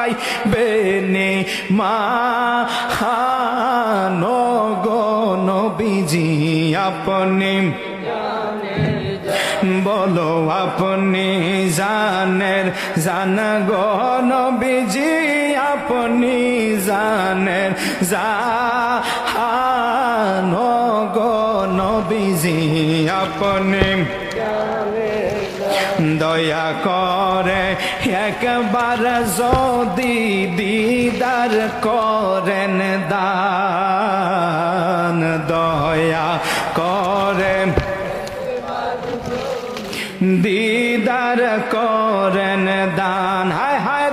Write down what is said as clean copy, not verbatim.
পাইবেনে গো নবীজি আপনি বলো আপনি জান গো নবীজি আপনি জানেন গো নবীজি আপনি দয়া করে একবার যদি দিদার করেন দান দয়া করে দিদার করেন দান হায় হায়